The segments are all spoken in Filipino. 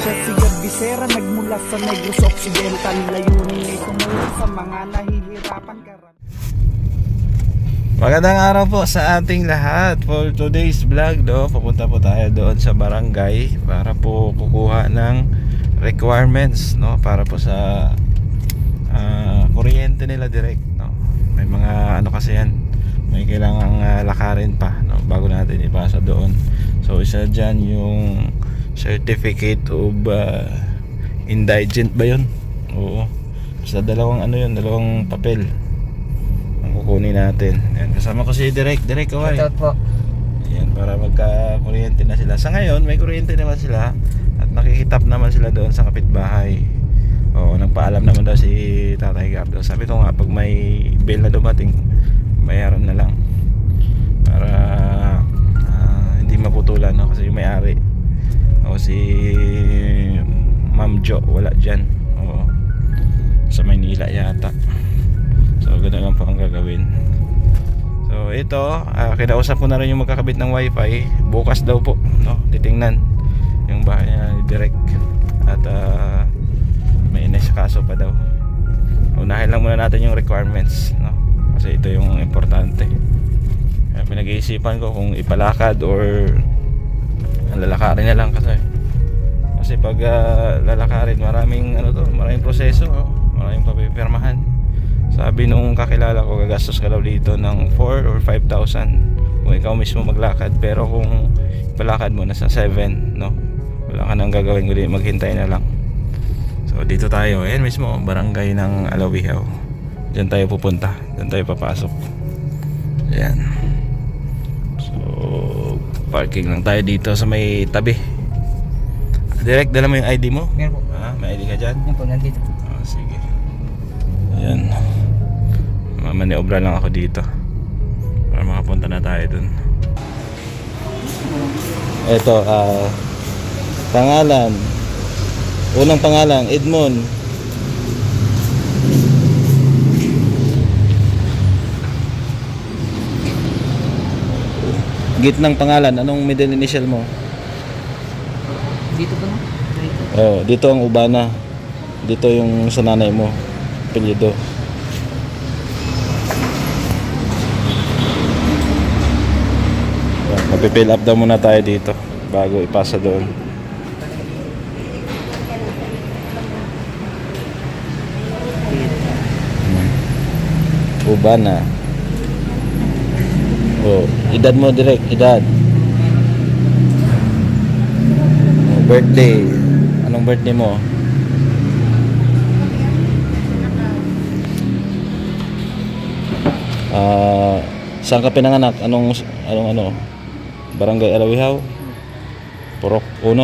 siya si Bisera, nagmula sa Negros Occidental. Layunin ay tumulong sa mga nahihirapan karamihan. Magandang araw po sa ating lahat. For today's vlog, pupunta po tayo doon sa barangay para po kukuha ng requirements, para po sa kuryente nila direct, May mga kasi yan, may kailangang lakarin pa, bago natin ipasa doon. So isa dyan yung certificate of indigent ba yun? Oo. Sa dalawang dalawang papel ang kukunin natin. Ayan, kasama ko si Direk kaway. Shoutout po. Ayan, para magka-kuryente na sila. Sa ngayon, may kuryente naman sila at nakikitap naman sila doon sa kapitbahay. Oo, nagpaalam naman daw si Tatay Gab. Sabi ko nga, pag may bill na dumating, bayaran na lang para hindi maputulan, kasi yung may-ari o si Ma'am Jo wala dyan. Oo, sa Maynila yata. So ganun lang po ang gagawin. So ito, kinausap ko na rin yung magkakabit ng wifi. Bukas daw po, titingnan yung bahay niya direct. At may inasikaso pa daw. Unahin lang muna natin yung requirements, kasi ito yung importante. Kaya pinag-iisipan ko kung ipalakad or lalakarin na lang. Kasi pag lalakarin, maraming proseso, maraming papipirmahan. Sabi nung kakilala ko, gagastos ka daw dito ng 4 or 5,000 kung ikaw mismo maglakad. Pero kung palakad mo nasa 7, wala ka nang gagawin kundi maghintay na lang. So dito tayo, ayan mismo, barangay ng Alawihaw. Diyan tayo pupunta, diyan tayo papasok. Ayan. So parking lang tayo dito sa may tabi. Direct, dala mo yung ID mo? Meron po. May ID ka dyan? Yan po, nandito. Sige. Ayan, maniobra lang ako dito para makapunta na tayo dun. Ito, pangalan. Unang pangalan, Edmond. Gitnang pangalan, anong middle initial mo? Dito po na? Dito. Oh, dito ang Ubana. Dito yung sa nanay mo, apelyido. Mapipill up daw muna tayo dito bago ipasa doon. Ubana. Oh, edad mo direct, edad. Oh, birthday. Anong birthday mo? Saan ka pinanganak? Anong Barangay Alawihaw? Purok 1.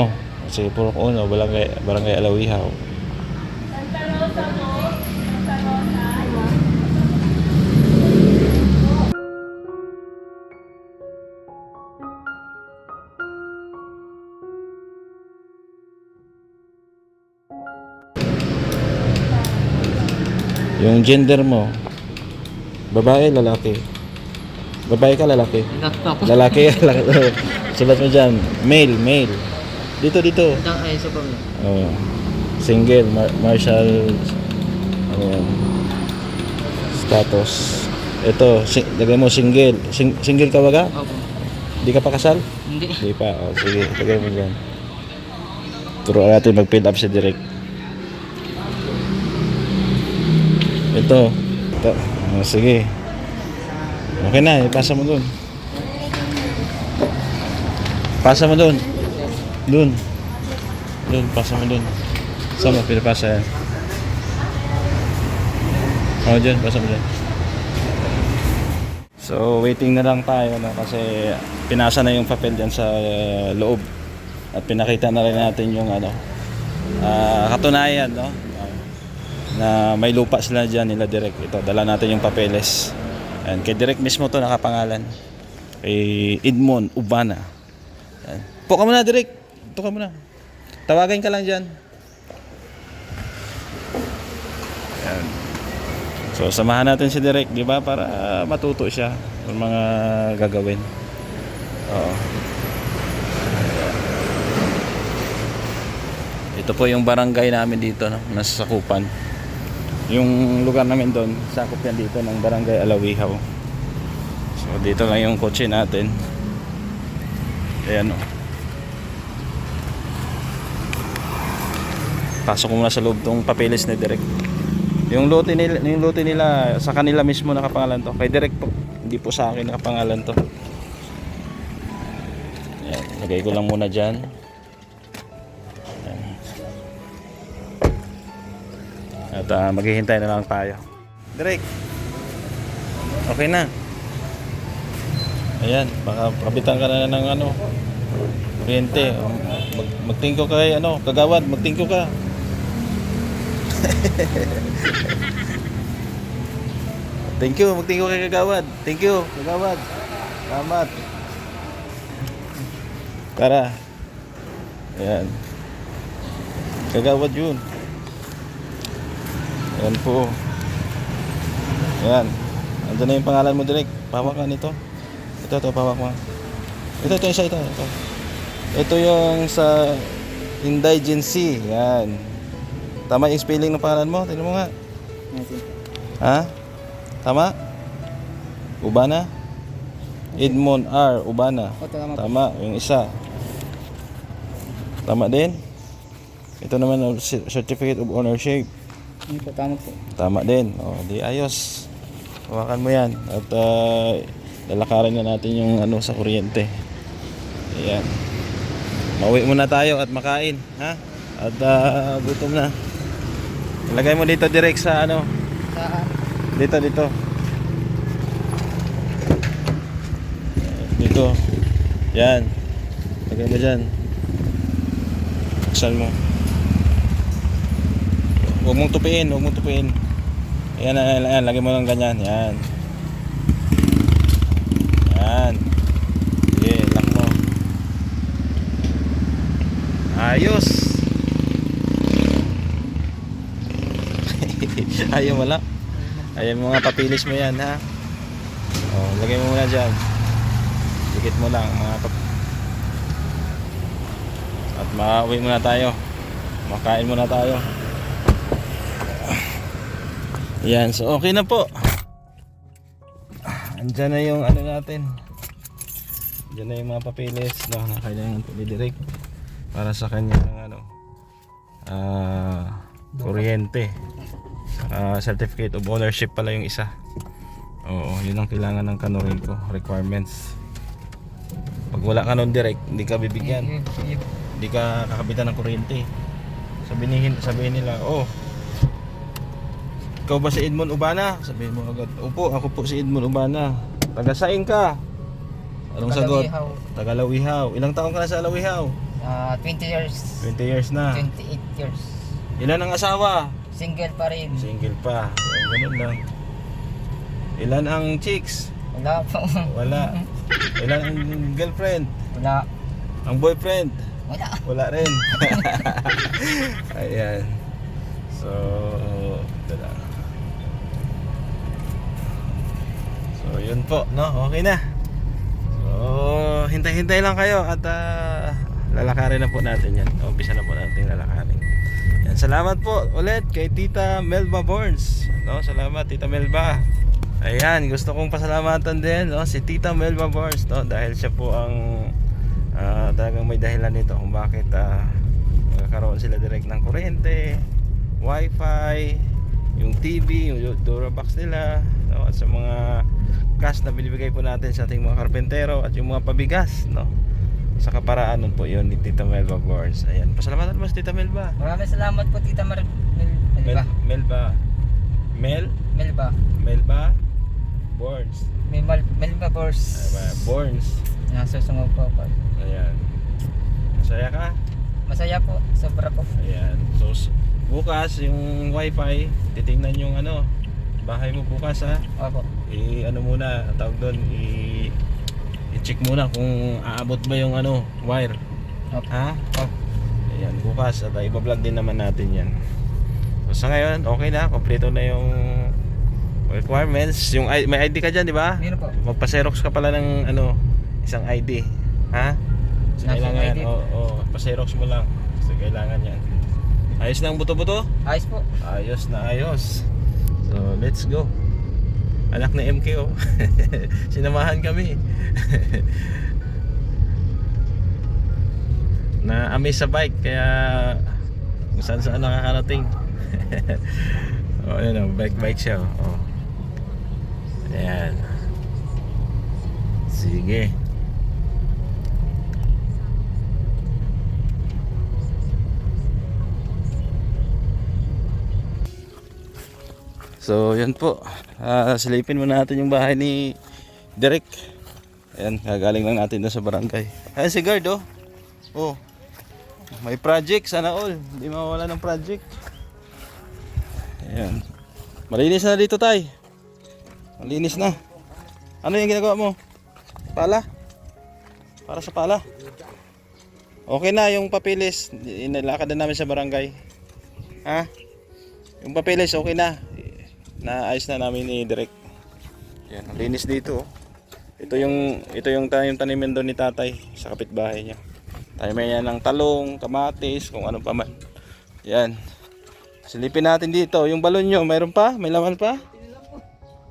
Sige, Purok 1, Barangay Alawihaw. Yung gender mo, babae, lalaki? Babae ka, lalaki? Lalaki. Sulat mo dyan, male. Dito. Ay, isa pa mo. Oh. Single, martial, status. Ito, lagay mo single. Single ka ba? Opo. Di ka pa kasal? Hindi. Di pa. Oh, sige, lagay mo dyan. Turuan natin mag-fill up si Direk. Ito. Oh, sige. Okay na, ipasa mo dun. Pasa mo dun. Dun, pasa mo dun. Saan mo pinapasa yan? Dyan, pasa mo dyan. So, waiting na lang tayo, kasi pinasa na yung papel dyan sa loob. At pinakita na rin natin yung katunayan, na may lupa sila dyan nila direct. Ito, dala natin yung papeles. And kay direct mismo to nakapangalan. Kay Edmond Ubana. Po ka muna direct. Ito ka muna. Tawagin ka lang dyan. Ayan. So samahan natin si Direk, di ba? Para matuto siya ng mga gagawin. Oo. Ito po yung barangay namin dito, no? Nasa Sakupan. Yung lugar namin doon, sakop yan dito ng barangay Alawihaw. So dito lang yung kotse natin. Ayan, oh. Pasok ko muna sa loob tong papeles ni Direk. Yung lote nila sa kanila mismo nakapangalan to. Kay Direk po, hindi po sa akin nakapangalan to. Ayan, lagay ko lang muna dyan. Ayan. At maghihintay na lang tayo. Direk, okay na. Ayan, baka kabitan ka na ng ano, kuryente. Magtingko ka kay ano, kagawad, magtingko ka. Thank you, magtingko kay kagawad. Thank you, kagawad. Salamat. Tara. Ayan. Kagawad yun. Ayan po. Ayan. Andun na yung pangalan mo, Direk. Pawak ka nito. Ito, pawak mo. Ito, isa, ito. Ito yung sa indigency. Yan. Tama yung spelling ng pangalan mo? Tingnan mo nga. Ha? Tama? Ubana? Edmond R. Ubana. Tama. Yung isa. Tama din? Ito naman ang certificate of ownership. Tama po. Tama din. O, di ayos. Hawakan mo yan. At lalakarin na natin yung ano sa kuryente. Ayan. Mauwi muna tayo at makain, ha? At gutom na. Ilagay mo dito direct sa ano? Saan? Dito. Dito. Yan. Lagay mo dyan. Buksan mo. Huwag mong tupiin. Ayan, lagay mo lang ganyan. Yan. Sige, lock mo. Ayos. Ayaw mo lang. Ayaw mo mga papilis mo yan, ha? O, lagay mo muna dyan. Dikit mo lang mga at makauwi muna tayo. Makain muna tayo. Yan, so okay na po. Andyan na yung ano natin. Andyan na yung mga papeles na kailangan po ni Direk para sa kanya ng ano kuryente. Certificate of ownership pala yung isa. Oo, yun ang kailangan ng kanurin ko, requirements. Pag wala ka nun Direk, hindi ka bibigyan. Hindi ka kakabitan ng kuryente. Sabihin nila, oh, ikaw ba si Edmond Ubana? Sabihin mo agad, opo, ako po si Edmond Ubana. Taga-saing ka? Anong sagot? Taga-Lawihaw. Ilang taon ka na sa Lawihaw? 20 years. 20 years na. 28 years. Ilan ang asawa? Single pa rin. Single pa. O, ganun lang. Ilan ang chicks? Wala po. Wala. Ilan ang girlfriend? Wala. Ang boyfriend? Wala. Wala rin. Ayan. So, ito lang. So, yun po, no? Okay na. So, hintay-hintay lang kayo at lalakarin na po natin yan. Umpisa na po natin lalakarin. Yan, salamat po ulit kay Tita Melba Burns. No, salamat Tita Melba. Ayan, gusto kong pasalamatan din, no, si Tita Melba Burns, no, dahil siya po ang talagang may dahilan nito kung bakit magkakaroon sila direct ng kuryente, wifi, yung TV, yung Durabox nila, no, at sa mga cash na binibigay po natin sa ating mga karpentero at yung mga pabigas, no, sa kaparaan nun po yun ni Tita Melba Burns. Ayan, pasalamatan mo si Tita Melba. Maraming salamat po Tita Melba. Melba Burns. Melba Burns. Burns. Nasusunod po ako. Ayan. Masaya ka? Masaya po, sobra po. Ayan. So bukas yung wifi, titingnan yung ano, bahay mo bukas, ha. Opo. Ano muna, tawag doon, i-check muna kung aabot ba yung ano, wire. Opo. Ha? Opo. Ayan, bukas at iba-vlog din naman natin yan. So sa ngayon, okay na, kompleto na yung requirements. Yung may ID ka dyan, di ba? Meron po. Magpa-xerox ka pala ng ano, isang ID. Ha? So National kailangan ID. yan, pa-xerox mo lang. So kailangan yan. Ayos na ang buto-buto? Ayos po. Ayos na ayos. So, let's go. Anak ni MK oh. Sinamahan kami. Na-amaze sa bike kaya kung saan nakakarating. Oh, yun oh, bike siya oh. Ayan. Sige. So, yan po. Silipin muna natin yung bahay ni Derek. Ayan, gagaling lang natin doon sa barangay. Ayan si guard oh. Oh. May project sana all. Hindi mawala ng project. Ayan. Malinis na dito, tay. Malinis na. Ano yung ginagawa mo? Pala? Para sa pala? Okay na yung papilis. Inilakad na namin sa barangay. Ha? Yung papilis okay na. Naayos na namin ni Derek. Yan, linis dito. Ito yung taniman doon ni tatay sa kapitbahay niya. Tayo may yan ng talong, kamatis, kung ano pa man. Yan. Silipin natin dito. Yung balon nyo, mayroon pa? May laman pa?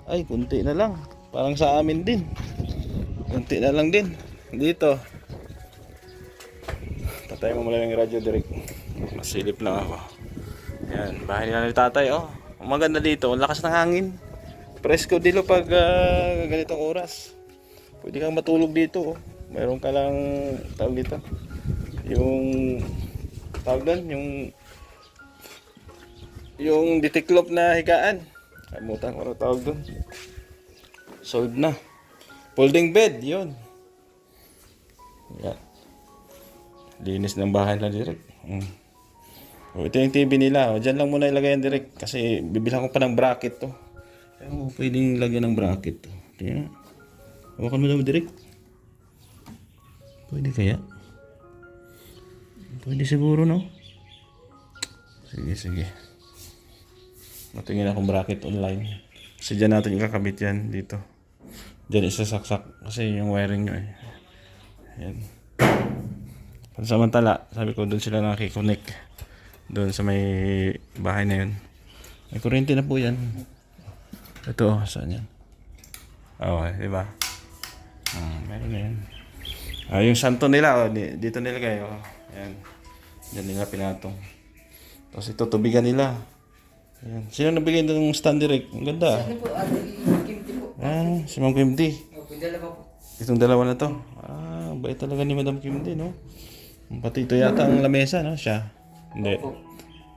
Ay, kunti na lang. Parang sa amin din. Kunti na lang din. Dito. Tatay mo mula ng radyo Derek. Masilip lang ako. Yan, bahay nila ni tatay oh. Ang maganda dito, ang lakas ng hangin. Presko dilo pag ganitong oras. Pwede kang matulog dito. Oh. Mayroon ka lang tawag dito. Yung tawag doon, yung ditiklop na higaan. Kamutan ko na tawag doon. Sold na. Folding bed, yun. Yan. Linis ng bahay na direct. O, ito yung TV nila. O, dyan lang muna ilagay yan direct. Kasi bibilang ko pa ng bracket to. Kaya pwedeng lagyan ng bracket to. Tingnan. Hawakan mo naman direct. Pwede kaya? Pwede siguro no? Sige. Matingin akong bracket online. Kasi dyan natin ikakabit yan dito. Dyan isasaksak. Kasi yung wiring nyo eh. Ayan. Pansamantala, sabi ko doon sila nakikonnect. Doon sa may bahay na yun. May kuryente na po yan. Ito, saan yan? Oo, diba? Meron na yan. Yung santo nila, oh, dito nila kayo. Ayan. Diyan nila pinatong. Tapos ito, tubigan nila. Ayan. Sino nabigay ng stand direct? Ang ganda. Ano po? Kimti po. Si Ma'am Kimdi. Dalawa po. Itong dalawa na to. Bait talaga ni Madam Kimdi, no? Pati ito yata ang lamesa, no? Siya. Hindi.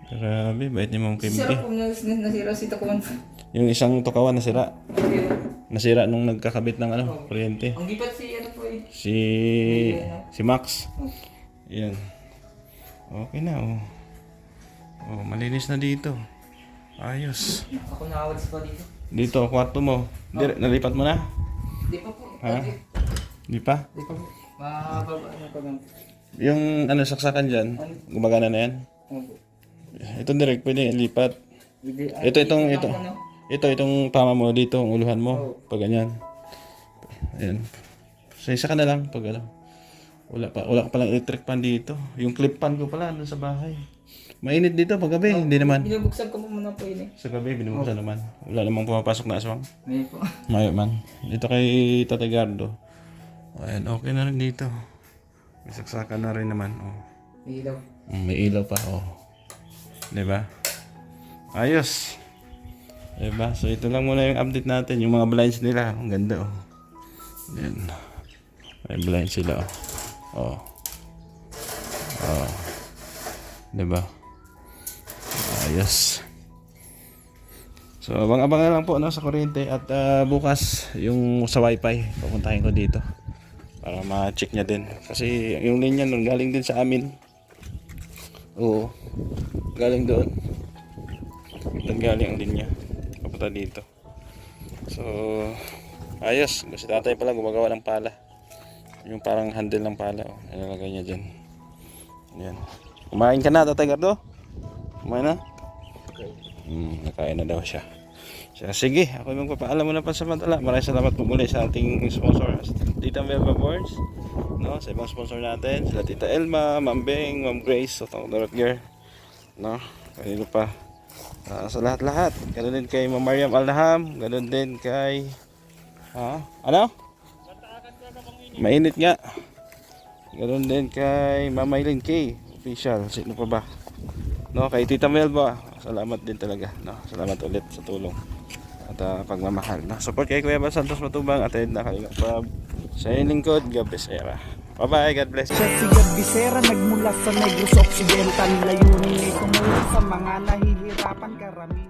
Grabe, bait ni Ma'am Kimdi. Sira po, nasira si Takuan. Yung isang tukawan nasira. Nasira nung nagkakabit ng kuryente. Ang gipat si ano po eh. Si Max. Yan. Okay na oh. Oh, malinis na dito. Ayos. Ako nakawalis pa dito. Dito, kwarto mo. Nalipat mo na? Di pa po. Ha? Di pa? Di pa po. Mababa na pa lang. Yung saksakan dyan, gumagana na yan? Opo. Ito direct, pwede lipat. Ito. Itong tama mo dito, ang uluhan mo. Pag ganyan. Ayan. So, isa ka na lang pag alam. Wala ka palang electric fan dito. Yung clip fan ko pala doon sa bahay. Mainit dito pag gabi, hindi naman. Binubuksan ko po muna po yun eh. Sa gabi, binubuksan naman. Wala namang pumapasok na aswang. May po. Mayo man. Dito kay Tatay Gardo. Ayan, okay na rin dito. May saksakan na rin naman. Oh. May ilaw. May ilaw pa. Oh. Diba? Ayos. Diba? So ito lang muna yung update natin. Yung mga blinds nila. Ang ganda oh. Ayan. May blinds sila oh. Oh. Diba? Ayos. So abang-abangan lang po no, sa kuryente. At bukas yung sa wifi pupuntahin ko dito para ma-check niya din kasi yung linya nun galing din sa amin. Oo, galing doon. Galing ang linya papunta dito. So ayos, si tatay pala gumagawa ng pala, yung parang handle ng pala oh, nilalagay niya dyan. Yan. Kumain ka na Tatay Gardo? Kumain na? Nakain na daw siya. So, sige, ako yung magpapaalam muna pa sa mantala. Maraming salamat po muli sa ating sponsor, Tita Melba Boards, no? Sa ibang sponsor natin, sila Tita Elma, Ma'am Beng, Ma'am Grace, sa Dorot Gear. no? Kanino pa? Sa lahat-lahat. Ganun din kay Ma'am Mariam Alnaham, ganun din kay ano? Mainit nga. Ganun din kay Ma'am Maylin K, official. Sino pa ba? No, kay Tita Melba. Salamat din talaga, no? Salamat ulit sa tulong at pagmamahal. No? Support kay Kuya Bal Santos Matubang at na Kalingap Prab. Sa inyong lingkod, Gab Becerra. Bye-bye, God bless. Siya si Gab Becerra, nagmula sa Negros Occidental. Layunin ay tumulong sa mga nahihirapan karamihan.